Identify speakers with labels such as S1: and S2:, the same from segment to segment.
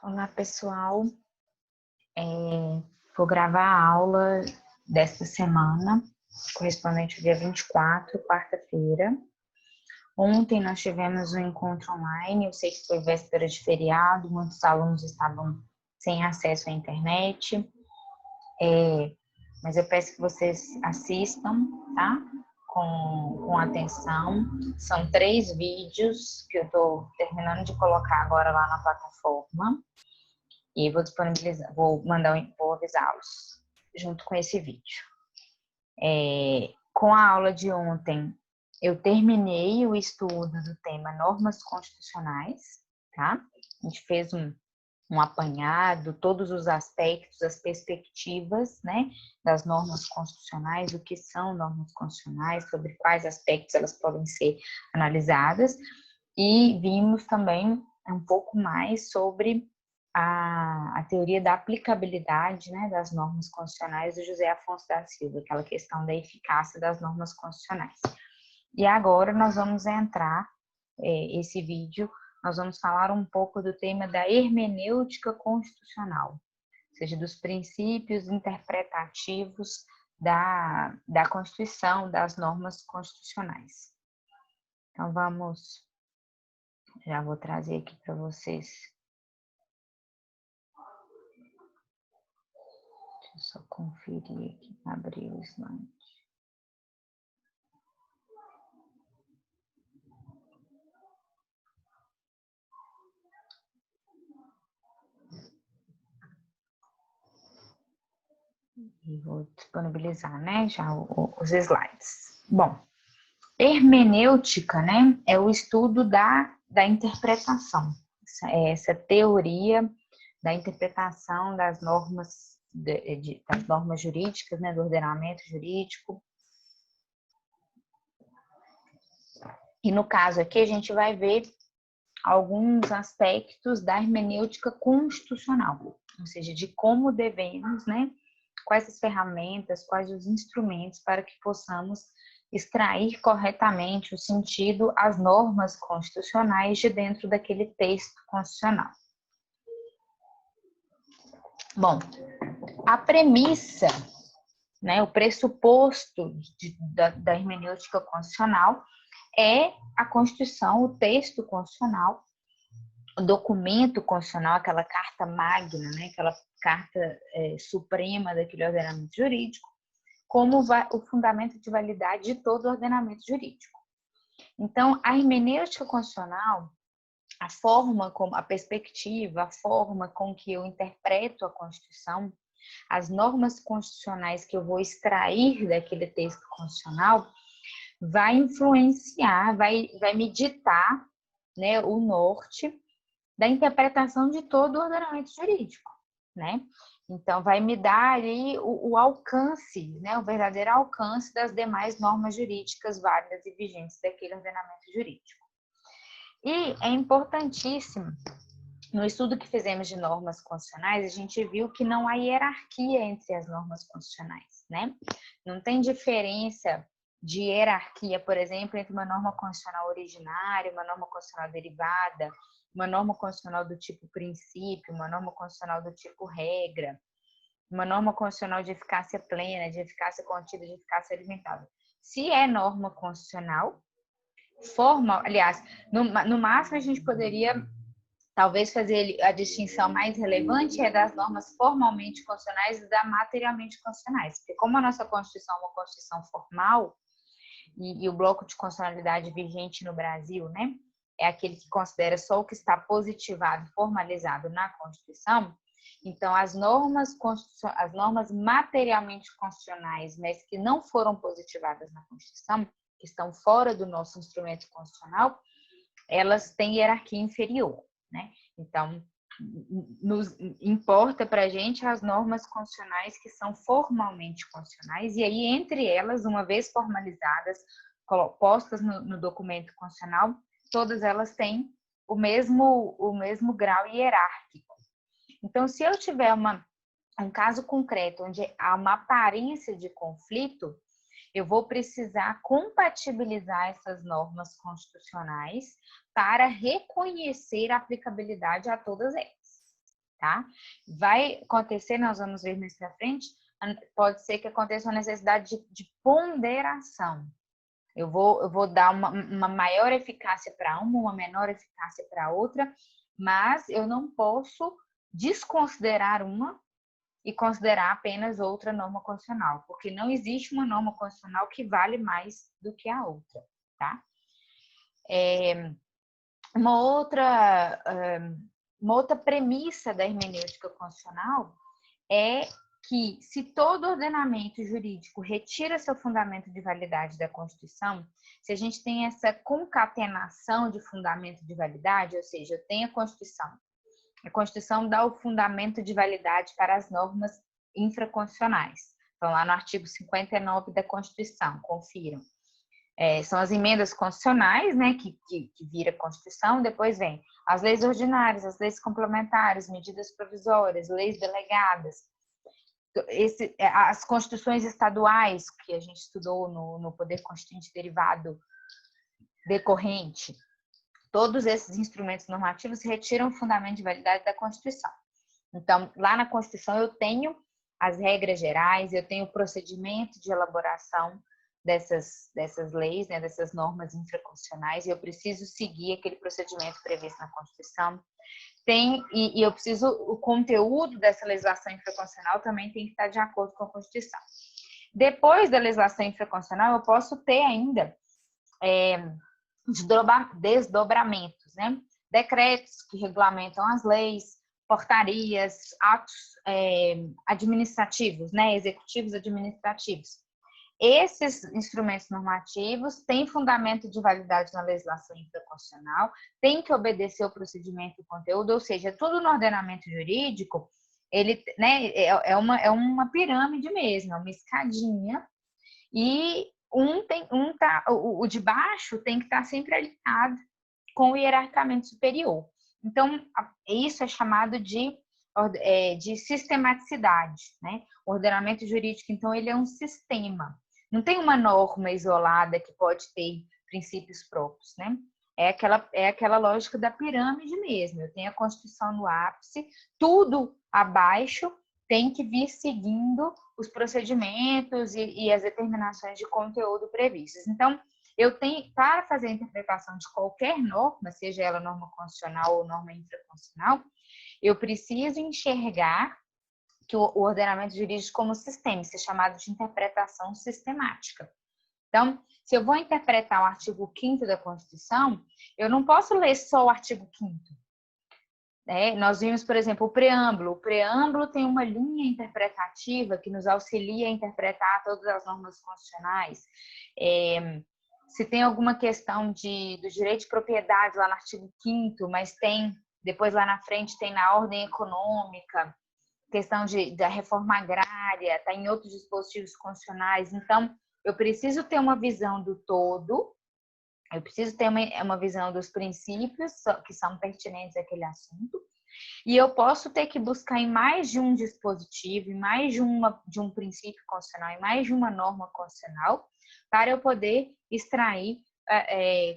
S1: Olá, pessoal. Vou gravar a aula desta semana, correspondente ao dia 24, quarta-feira. Ontem nós tivemos um encontro online, eu sei que foi véspera de feriado, muitos alunos estavam sem acesso à internet, mas eu peço que vocês assistam, tá? Com atenção. São 3 vídeos que eu estou terminando de colocar agora lá na plataforma. E vou disponibilizar, vou avisá-los junto com esse vídeo. Com a aula de ontem, eu terminei o estudo do tema normas constitucionais, tá? A gente fez um apanhado, todos os aspectos, as perspectivas, né, das normas constitucionais, o que são normas constitucionais, sobre quais aspectos elas podem ser analisadas, e vimos também um pouco mais sobre a teoria da aplicabilidade, né, das normas constitucionais do José Afonso da Silva, aquela questão da eficácia das normas constitucionais. E agora nós vamos entrar, esse vídeo, nós vamos falar um pouco do tema da hermenêutica constitucional, ou seja, dos princípios interpretativos da Constituição, das normas constitucionais. Então já vou trazer aqui para vocês. Deixa eu só conferir aqui, abrir o slide. E vou disponibilizar, né, já os slides. Bom, hermenêutica, né, é o estudo da interpretação, essa teoria da interpretação das normas, das normas jurídicas, né, do ordenamento jurídico. E no caso aqui a gente vai ver alguns aspectos da hermenêutica constitucional, ou seja, de como devemos, né, quais as ferramentas, quais os instrumentos para que possamos extrair corretamente o sentido, as normas constitucionais de dentro daquele texto constitucional. Bom, a premissa, né, o pressuposto da hermenêutica constitucional é a Constituição, o texto constitucional, o documento constitucional, aquela carta magna, né, aquela carta suprema daquele ordenamento jurídico, como o fundamento de validade de todo o ordenamento jurídico. Então, a hermenêutica constitucional, a forma como, a perspectiva, a forma com que eu interpreto a Constituição, as normas constitucionais que eu vou extrair daquele texto constitucional, vai influenciar, vai me ditar, né, o norte da interpretação de todo o ordenamento jurídico, né? Então, vai me dar ali o alcance, né, o verdadeiro alcance das demais normas jurídicas válidas e vigentes daquele ordenamento jurídico. E é importantíssimo, no estudo que fizemos de normas constitucionais, a gente viu que não há hierarquia entre as normas constitucionais, né? Não tem diferença de hierarquia, por exemplo, entre uma norma constitucional originária, uma norma constitucional derivada, uma norma constitucional do tipo princípio, uma norma constitucional do tipo regra, uma norma constitucional de eficácia plena, de eficácia contida, de eficácia limitada. Se é norma constitucional, aliás, no máximo a gente poderia talvez fazer a distinção mais relevante é das normas formalmente constitucionais e das materialmente constitucionais, porque como a nossa Constituição é uma Constituição formal, e o bloco de constitucionalidade vigente no Brasil, né, é aquele que considera só o que está positivado, formalizado na Constituição. Então, as normas materialmente constitucionais, mas que não foram positivadas na Constituição, que estão fora do nosso instrumento constitucional, elas têm hierarquia inferior, né? Então, importa para a gente as normas constitucionais que são formalmente constitucionais, e aí, entre elas, uma vez formalizadas, postas no documento constitucional, todas elas têm o mesmo grau hierárquico. Então, se eu tiver um caso concreto onde há uma aparência de conflito, eu vou precisar compatibilizar essas normas constitucionais para reconhecer a aplicabilidade a todas elas. tá? Vai acontecer, nós vamos ver mais pra frente, pode ser que aconteça uma necessidade de ponderação. Eu vou dar uma maior eficácia para uma menor eficácia para outra, mas eu não posso desconsiderar uma e considerar apenas outra norma constitucional, porque não existe uma norma constitucional que vale mais do que a outra, tá? Uma outra premissa da hermenêutica constitucional é que, se todo ordenamento jurídico retira seu fundamento de validade da Constituição, se a gente tem essa concatenação de fundamento de validade, ou seja, eu tenho a Constituição dá o fundamento de validade para as normas infraconstitucionais. Então, lá no artigo 59 da Constituição, confiram. São as emendas constitucionais, né, que vira Constituição, depois vem as leis ordinárias, as leis complementares, medidas provisórias, leis delegadas, as constituições estaduais, que a gente estudou no Poder Constituinte Derivado Decorrente. Todos esses instrumentos normativos retiram o fundamento de validade da Constituição. Então, lá na Constituição eu tenho as regras gerais, eu tenho o procedimento de elaboração dessas leis, né, dessas normas infraconstitucionais, e eu preciso seguir aquele procedimento previsto na Constituição. E eu preciso, o conteúdo dessa legislação infraconstitucional também tem que estar de acordo com a Constituição. Depois da legislação infraconstitucional, eu posso ter ainda desdobramentos, né? Decretos que regulamentam as leis, portarias, atos administrativos, né? Executivos administrativos. Esses instrumentos normativos têm fundamento de validade na legislação infraconstitucional, tem que obedecer o procedimento e o conteúdo, ou seja, tudo no ordenamento jurídico, ele, né, é uma pirâmide mesmo, é uma escadinha, e o de baixo tem que estar sempre alinhado com o hierarquicamente superior. Então, isso é chamado de sistematicidade, né? O ordenamento jurídico, então, ele é um sistema. Não tem uma norma isolada que pode ter princípios próprios, né? É aquela lógica da pirâmide mesmo. Eu tenho a Constituição no ápice, tudo abaixo tem que vir seguindo os procedimentos e as determinações de conteúdo previstas. Então, eu tenho, para fazer a interpretação de qualquer norma, seja ela norma constitucional ou norma infraconstitucional, eu preciso enxergar que o ordenamento jurídico como sistema, isso é chamado de interpretação sistemática. Então, se eu vou interpretar o artigo 5º da Constituição, eu não posso ler só o artigo 5º. Nós vimos, por exemplo, o preâmbulo. O preâmbulo tem uma linha interpretativa que nos auxilia a interpretar todas as normas constitucionais. Se tem alguma questão do direito de propriedade lá no artigo 5º, mas depois lá na frente tem na ordem econômica, questão da reforma agrária, está em outros dispositivos constitucionais. Então, eu preciso ter uma visão do todo, eu preciso ter uma visão dos princípios que são pertinentes àquele assunto, e eu posso ter que buscar em mais de um dispositivo, em mais de um princípio constitucional, em mais de uma norma constitucional, para eu poder extrair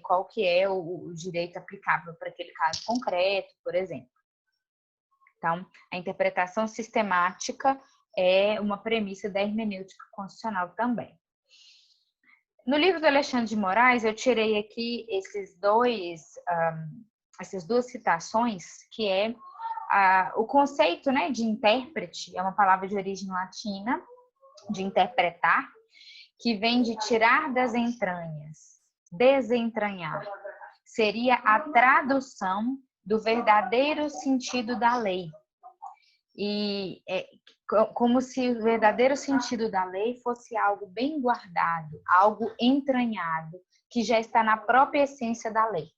S1: qual que é o direito aplicável para aquele caso concreto, por exemplo. Então, a interpretação sistemática é uma premissa da hermenêutica constitucional também. No livro do Alexandre de Moraes, eu tirei aqui essas duas citações, que é o conceito, né, de intérprete, é uma palavra de origem latina, de interpretar, que vem de tirar das entranhas, desentranhar. Seria a tradução do verdadeiro sentido da lei. E como se o verdadeiro sentido da lei fosse algo bem guardado, algo entranhado, que já está na própria essência da lei.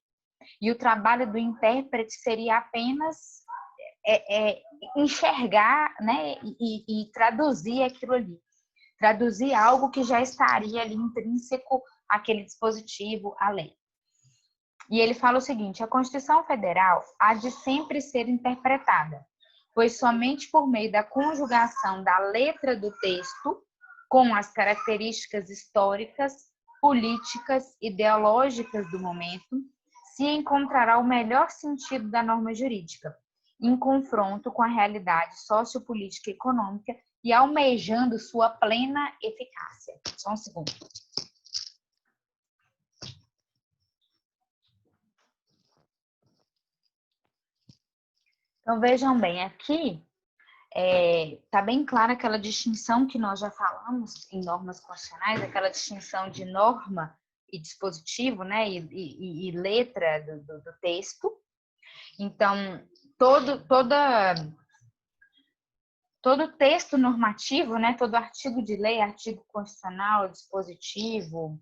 S1: E o trabalho do intérprete seria apenas enxergar, né, e traduzir aquilo ali. Traduzir algo que já estaria ali intrínseco àquele dispositivo, à lei. E ele fala o seguinte: a Constituição Federal há de sempre ser interpretada, pois somente por meio da conjugação da letra do texto com as características históricas, políticas, ideológicas do momento, se encontrará o melhor sentido da norma jurídica. em confronto com a realidade sociopolítica e econômica e almejando sua plena eficácia. Só um segundo. Então, vejam bem, aqui está bem clara aquela distinção que nós já falamos em normas constitucionais, aquela distinção de norma e dispositivo, né, e letra do texto. Então, todo texto normativo, né, todo artigo de lei, artigo constitucional, dispositivo,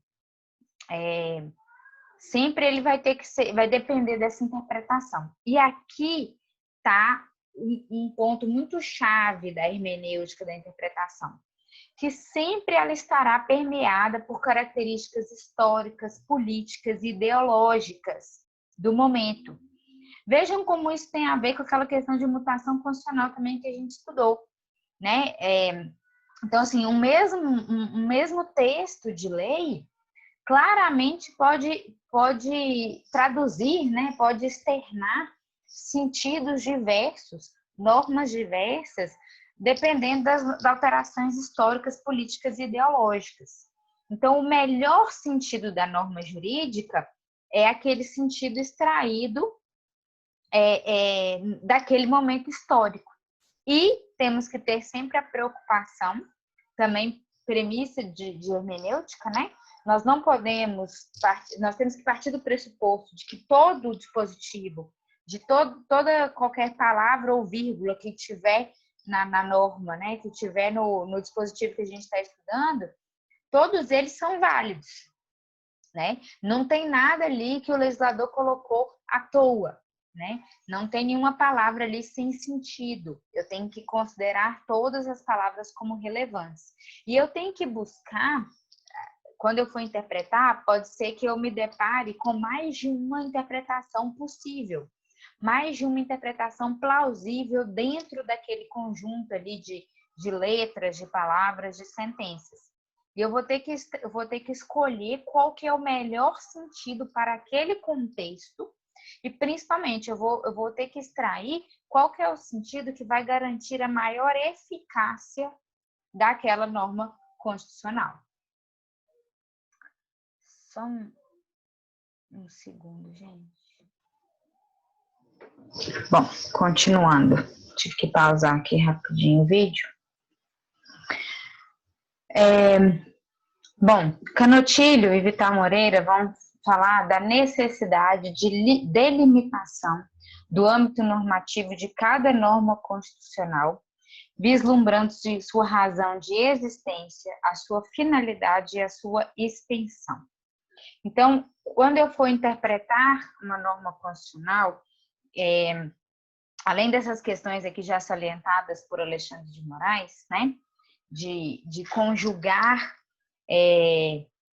S1: sempre ele vai ter que ser, vai depender dessa interpretação. E aqui está um ponto muito chave da hermenêutica da interpretação, que sempre ela estará permeada por características históricas, políticas e ideológicas do momento. Vejam como isso tem a ver com aquela questão de mutação constitucional também que a gente estudou, né? Então, assim, um mesmo texto de lei claramente pode traduzir, né? Pode externar sentidos diversos, normas diversas, dependendo das alterações históricas, políticas e ideológicas. Então, o melhor sentido da norma jurídica é aquele sentido extraído daquele momento histórico. E temos que ter sempre a preocupação, também premissa de hermenêutica, né? Nós não podemos, nós temos que partir do pressuposto de que todo o dispositivo, de toda qualquer palavra ou vírgula que tiver na norma, né? Que tiver no dispositivo que a gente está estudando, todos eles são válidos, né? Não tem nada ali que o legislador colocou à toa, né? Não tem nenhuma palavra ali sem sentido. Eu tenho que considerar todas as palavras como relevantes. E eu tenho que buscar, quando eu for interpretar, pode ser que eu me depare com mais de uma interpretação possível, mais de uma interpretação plausível dentro daquele conjunto ali de letras, de palavras, de sentenças. E eu vou ter que escolher qual que é o melhor sentido para aquele contexto e, principalmente, eu vou ter que extrair qual que é o sentido que vai garantir a maior eficácia daquela norma constitucional. Só um segundo, gente. Bom, continuando. Tive que pausar aqui rapidinho o vídeo. Bom, Canotilho e Vital Moreira vão falar da necessidade de delimitação do âmbito normativo de cada norma constitucional, vislumbrando-se sua razão de existência, a sua finalidade e a sua extensão. Então, quando eu for interpretar uma norma constitucional, além dessas questões aqui já salientadas por Alexandre de Moraes, né, de conjugar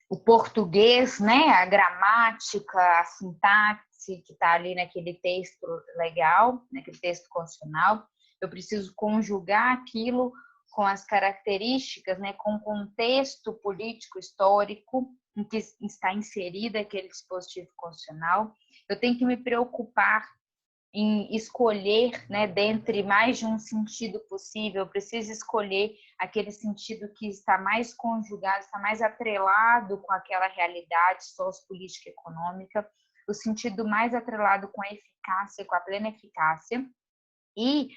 S1: o português, né, a gramática, a sintaxe que está ali naquele texto legal, naquele texto constitucional, eu preciso conjugar aquilo com as características, né, com o contexto político, histórico em que está inserido aquele dispositivo constitucional. Eu tenho que me preocupar em escolher, né, dentre mais de um sentido possível, eu preciso escolher aquele sentido que está mais conjugado, está mais atrelado com aquela realidade sociopolítica e econômica, o sentido mais atrelado com a eficácia, com a plena eficácia. E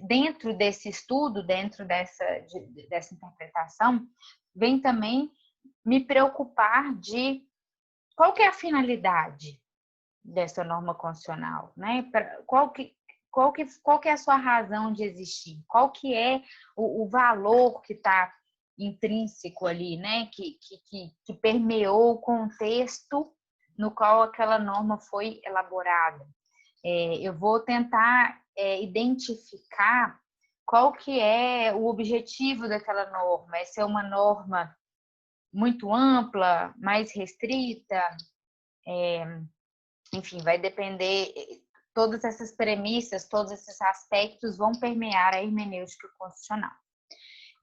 S1: dentro desse estudo, dentro dessa interpretação, vem também me preocupar de qual que é a finalidade dessa norma constitucional, né? Qual que é a sua razão de existir? Qual que é o valor que está intrínseco ali, né? Que permeou o contexto no qual aquela norma foi elaborada. Eu vou tentar identificar qual que é o objetivo daquela norma. Essa é uma norma muito ampla, mais restrita, enfim, vai depender, todas essas premissas, todos esses aspectos vão permear a hermenêutica constitucional.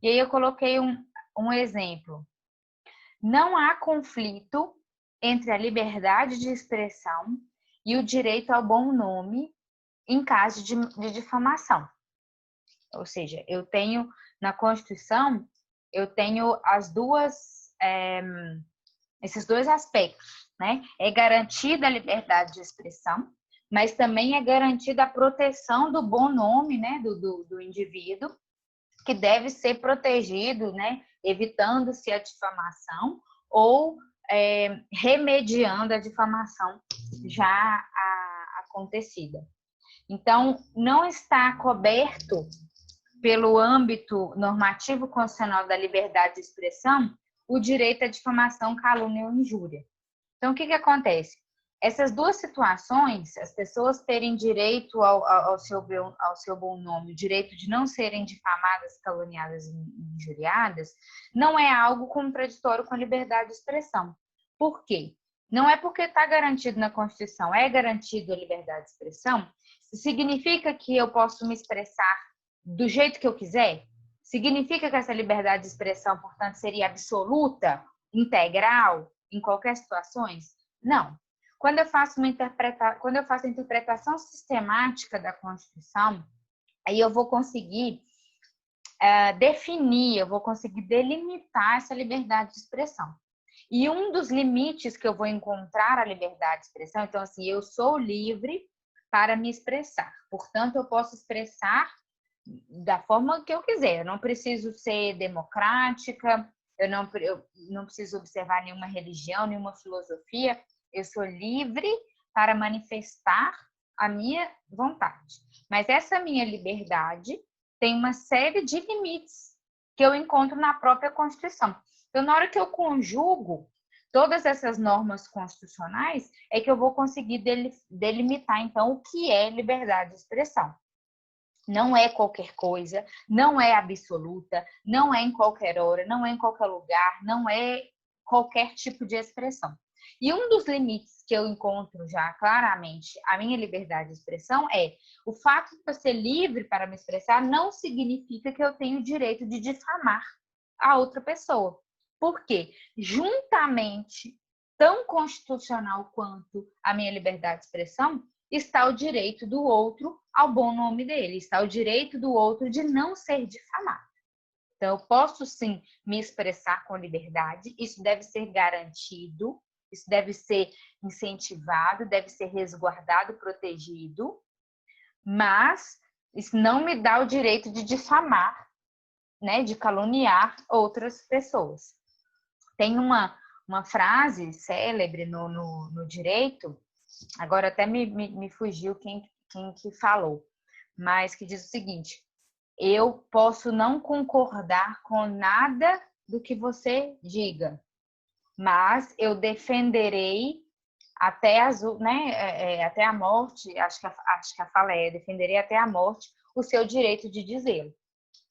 S1: E aí eu coloquei um exemplo. Não há conflito entre a liberdade de expressão e o direito ao bom nome em caso de difamação. Ou seja, eu tenho na Constituição, eu tenho esses dois aspectos, né? É garantida a liberdade de expressão, mas também é garantida a proteção do bom nome, né, do indivíduo, que deve ser protegido, né, evitando-se a difamação ou remediando a difamação já acontecida. Então, não está coberto pelo âmbito normativo constitucional da liberdade de expressão o direito à difamação, calúnia ou injúria. Então, o que acontece? Essas duas situações, as pessoas terem direito ao seu bom nome, o direito de não serem difamadas, caluniadas e injuriadas, não é algo contraditório com a liberdade de expressão. Por quê? Não é porque está garantido na Constituição, é garantido a liberdade de expressão, significa que eu posso me expressar do jeito que eu quiser? Significa que essa liberdade de expressão, portanto, seria absoluta, integral, em qualquer situação? Não. Quando eu faço a interpretação sistemática da Constituição, aí eu vou conseguir definir, eu vou conseguir delimitar essa liberdade de expressão. E um dos limites que eu vou encontrar à liberdade de expressão, então, assim, eu sou livre para me expressar. Portanto, eu posso expressar da forma que eu quiser. Eu não preciso ser democrática, eu não preciso observar nenhuma religião, nenhuma filosofia. Eu sou livre para manifestar a minha vontade. Mas essa minha liberdade tem uma série de limites que eu encontro na própria Constituição. Então, na hora que eu conjugo todas essas normas constitucionais, é que eu vou conseguir delimitar, então, o que é liberdade de expressão. Não é qualquer coisa, não é absoluta, não é em qualquer hora, não é em qualquer lugar, não é qualquer tipo de expressão. E um dos limites que eu encontro já claramente a minha liberdade de expressão é o fato de eu ser livre para me expressar não significa que eu tenho o direito de difamar a outra pessoa. Por quê? Juntamente, tão constitucional quanto a minha liberdade de expressão, está o direito do outro ao bom nome dele, está o direito do outro de não ser difamado. Então, eu posso sim me expressar com liberdade, isso deve ser garantido, isso deve ser incentivado, deve ser resguardado, protegido, mas isso não me dá o direito de difamar, né, de caluniar outras pessoas. Tem uma frase célebre no direito, agora até me fugiu quem que falou, mas que diz o seguinte: eu posso não concordar com nada do que você diga, mas eu defenderei até até a morte, acho que a fala defenderei até a morte o seu direito de dizê-lo.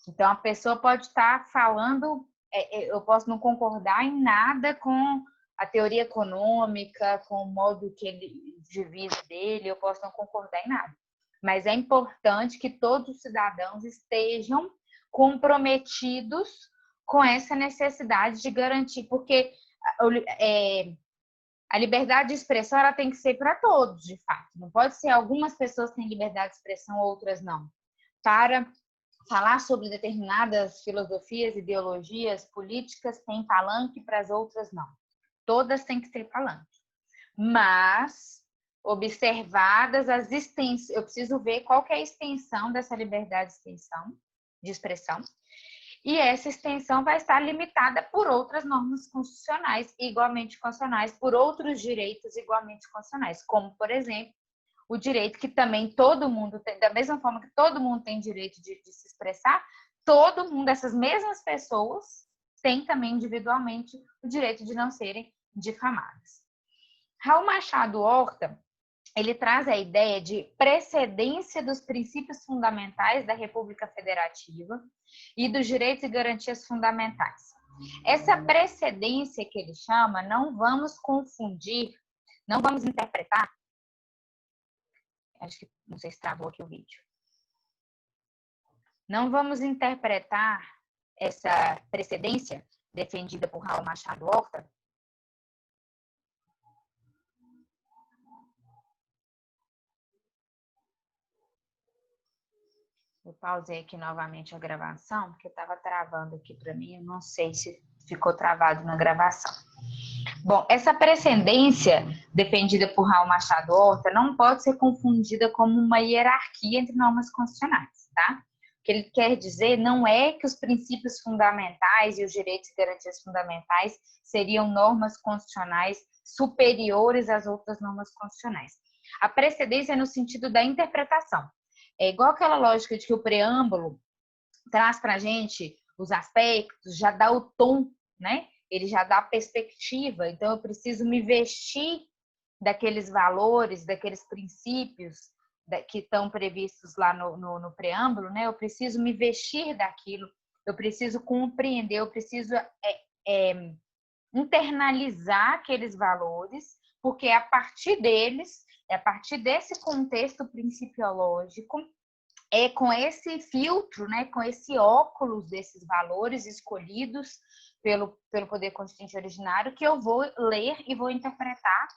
S1: Então, a pessoa pode estar falando, eu posso não concordar em nada com a teoria econômica, com o modo que ele de vida dele, eu posso não concordar em nada. Mas é importante que todos os cidadãos estejam comprometidos com essa necessidade de garantir, porque a liberdade de expressão ela tem que ser para todos, de fato. Não pode ser algumas pessoas têm liberdade de expressão, outras não. Para falar sobre determinadas filosofias, ideologias, políticas, tem palanque, para as outras não. Todas têm que ter palanque. Mas, observadas as extensões, eu preciso ver qual que é a extensão dessa liberdade de expressão. E essa extensão vai estar limitada por outras normas constitucionais igualmente constitucionais, por outros direitos igualmente constitucionais, como, por exemplo, o direito que também todo mundo tem, da mesma forma que todo mundo tem direito de se expressar, todo mundo, essas mesmas pessoas, têm também individualmente o direito de não serem difamadas. Raul Machado Horta, ele traz a ideia de precedência dos princípios fundamentais da República Federativa e dos direitos e garantias fundamentais. Essa precedência que ele chama, não vamos confundir, não vamos interpretar. Acho que não sei se travou aqui o vídeo. Não vamos interpretar essa precedência defendida por Raul Machado Horta Eu pausei aqui novamente a gravação, porque estava travando aqui para mim. Eu não sei se ficou travado na gravação. Bom, essa precedência defendida por Raul Machado Horta não pode ser confundida como uma hierarquia entre normas constitucionais, tá? O que ele quer dizer não é que os princípios fundamentais e os direitos e garantias fundamentais seriam normas constitucionais superiores às outras normas constitucionais. A precedência é no sentido da interpretação. É igual aquela lógica de que o preâmbulo traz para a gente os aspectos, já dá o tom, né? Ele já dá a perspectiva. Então, eu preciso me vestir daqueles valores, daqueles princípios que estão previstos lá no preâmbulo, né? Eu preciso me vestir daquilo, eu preciso compreender, eu preciso internalizar aqueles valores, porque é a partir deles, é a partir desse contexto principiológico, é com esse filtro, né, com esse óculos desses valores escolhidos pelo Poder Constituinte originário, que eu vou ler e vou interpretar,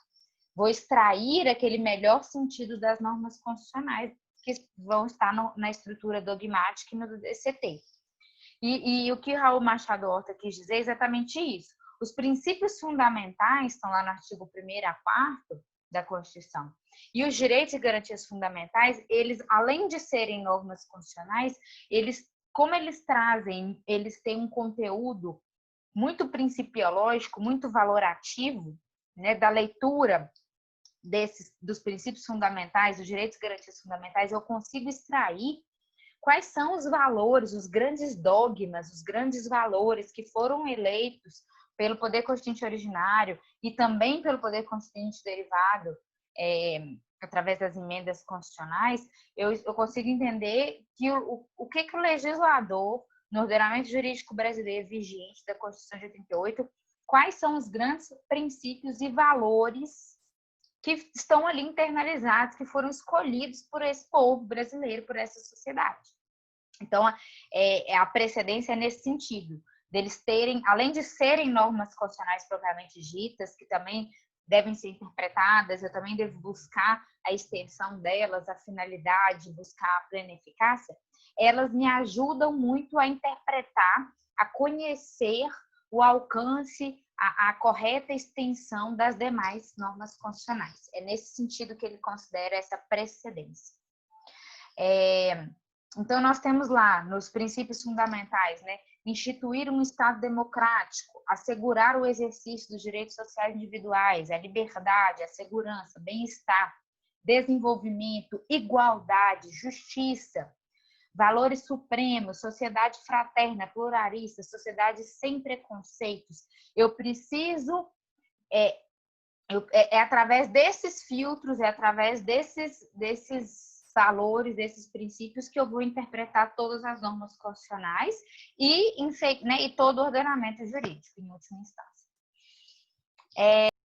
S1: vou extrair aquele melhor sentido das normas constitucionais que vão estar na estrutura dogmática e no DCT. E o que Raul Machado Horta quis dizer é exatamente isso. Os princípios fundamentais estão lá no artigo 1º a 4º da Constituição. E os direitos e garantias fundamentais, eles, além de serem normas constitucionais, como eles trazem, eles têm um conteúdo muito principiológico, muito valorativo, né, da leitura dos princípios fundamentais, dos direitos e garantias fundamentais, eu consigo extrair quais são os valores, os grandes dogmas, os grandes valores que foram eleitos pelo Poder Constituinte originário e também pelo Poder Constituinte derivado, através das emendas constitucionais, eu consigo entender que o que o legislador, no ordenamento jurídico brasileiro vigente da Constituição de 88, quais são os grandes princípios e valores que estão ali internalizados, que foram escolhidos por esse povo brasileiro, por essa sociedade. Então, a precedência nesse sentido, deles terem, além de serem normas constitucionais propriamente ditas, que também devem ser interpretadas, eu também devo buscar a extensão delas, a finalidade, buscar a plena eficácia, elas me ajudam muito a interpretar, a conhecer o alcance, a correta extensão das demais normas constitucionais. É nesse sentido que ele considera essa precedência. Então, nós temos lá, nos princípios fundamentais, né, instituir um Estado democrático, assegurar o exercício dos direitos sociais individuais, a liberdade, a segurança, bem-estar, desenvolvimento, igualdade, justiça, valores supremos, sociedade fraterna, pluralista, sociedade sem preconceitos. Eu preciso, através desses filtros, é através desses valores, desses princípios que eu vou interpretar todas as normas constitucionais e todo o ordenamento jurídico, em última instância.